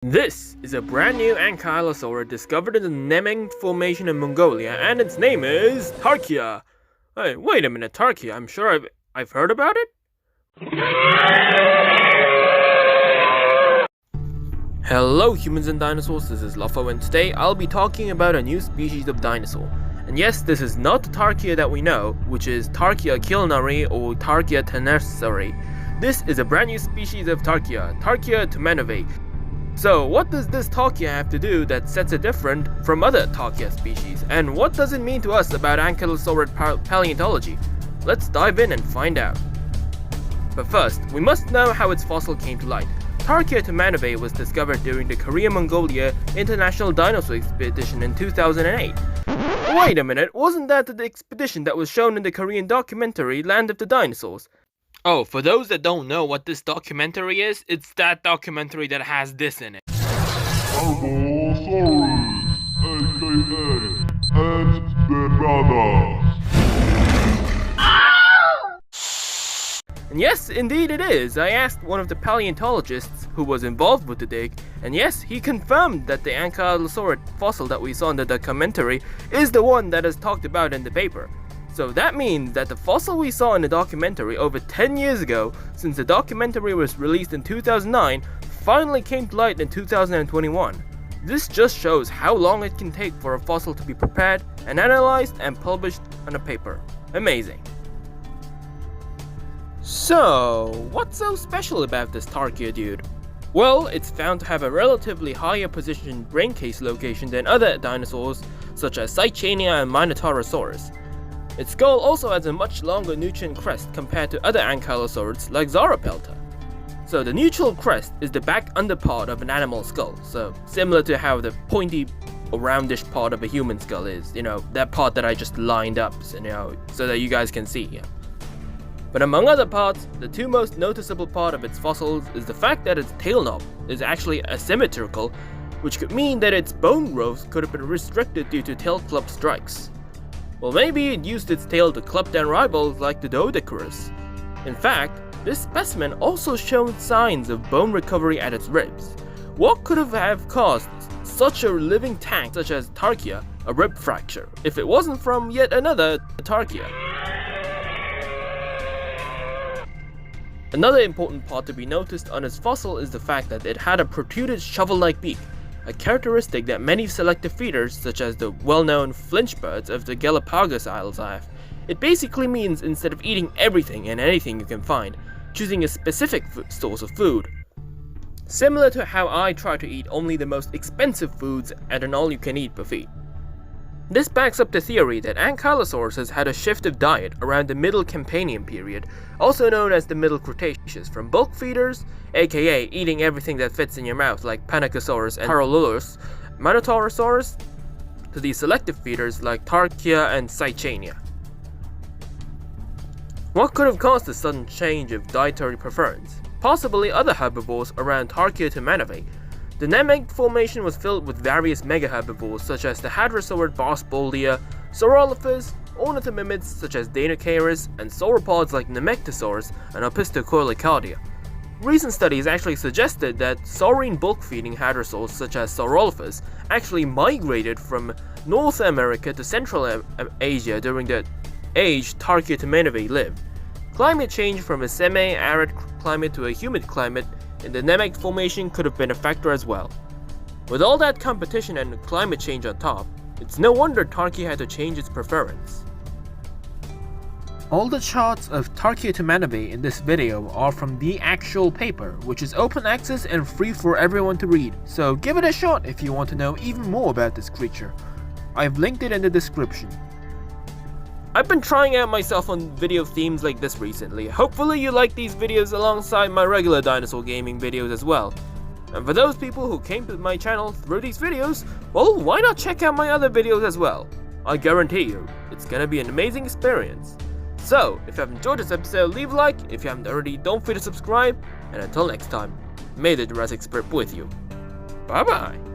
This is a brand new Ankylosaurid discovered in the Nemeng Formation in Mongolia, and its name is Tarkia. Hey, wait a minute, Tarkia, I'm sure I've heard about it? Hello humans and dinosaurs, this is Lopho, and today I'll be talking about a new species of dinosaur. And yes, this is not the Tarkia that we know, which is Tarkia kilnari or Tarkia tenersari. This is a brand new species of Tarkia, Tarkia tumanovae. So what does this Tarkia have to do that sets it different from other Tarkia species, and what does it mean to us about Ankylosaurid paleontology? Let's dive in and find out. But first, we must know how its fossil came to light. Tarkia tumanovae was discovered during the Korea-Mongolia International Dinosaur Expedition in 2008. Wait a minute, wasn't that the expedition that was shown in the Korean documentary Land of the Dinosaurs? Oh, for those that don't know what this documentary is, it's that documentary that has this in it. And yes, indeed it is. I asked one of the paleontologists who was involved with the dig, and yes, he confirmed that the Ankylosaurid fossil that we saw in the documentary is the one that is talked about in the paper. So that means that the fossil we saw in the documentary over 10 years ago, since the documentary was released in 2009, finally came to light in 2021. This just shows how long it can take for a fossil to be prepared and analyzed and published on a paper. Amazing. So, what's so special about this Tarkia dude? Well, it's found to have a relatively higher positioned brain case location than other dinosaurs such as Cycania and Minotaurosaurus. Its skull also has a much longer nutrient crest compared to other ankylosaurids like Sauropelta. So the neutral crest is the back underpart of an animal skull, so similar to how the pointy or roundish part of a human skull is, that part that I just lined up, so that you guys can see. Yeah. But among other parts, the two most noticeable part of its fossils is the fact that its tail knob is actually asymmetrical, which could mean that its bone growth could have been restricted due to tail club strikes. Well, maybe it used its tail to club down rivals like the Doedicurus. In fact, this specimen also showed signs of bone recovery at its ribs. What could have caused such a living tank such as Tarkia a rib fracture if it wasn't from yet another Tarkia? Another important part to be noticed on its fossil is the fact that it had a protruded shovel-like beak, a characteristic that many selective feeders, such as the well-known flinch birds of the Galapagos Isles, have. It basically means instead of eating everything and anything you can find, choosing a specific source of food. Similar to how I try to eat only the most expensive foods at an all-you-can-eat buffet. This backs up the theory that Ankylosaurs has had a shift of diet around the Middle Campanian period, also known as the Middle Cretaceous, from bulk feeders, aka eating everything that fits in your mouth like Panacosaurus and Paralurus, Minotaurosaurus, to the selective feeders like Tarkia and Cycania. What could have caused the sudden change of dietary preference? Possibly other herbivores around Tarkia tumanovae. The Nemeng Formation was filled with various megaherbivores such as the Hadrosaurid Barsboldia, Saurolophus, ornithomimids such as Dinocaris, and sauropods like Nemectosaurus and Opisthocolicardia. Recent studies actually suggested that saurine bulk-feeding hadrosaurs such as Saurolophus actually migrated from North America to Central Asia during the age Tarkia tumanovae lived. Climate change from a semi-arid climate to a humid climate in the Nemeng Formation could have been a factor as well. With all that competition and climate change on top, it's no wonder Tarkia had to change its preference. All the charts of Tarkia tumanovae in this video are from the actual paper, which is open access and free for everyone to read, so give it a shot if you want to know even more about this creature. I've linked it in the description. I've been trying out myself on video themes like this recently. Hopefully you like these videos alongside my regular dinosaur gaming videos as well. And for those people who came to my channel through these videos, well, why not check out my other videos as well? I guarantee you, it's gonna be an amazing experience. So, if you have enjoyed this episode, leave a like. If you haven't already, don't forget to subscribe. And until next time, may the Jurassic Spirit be with you. Bye bye.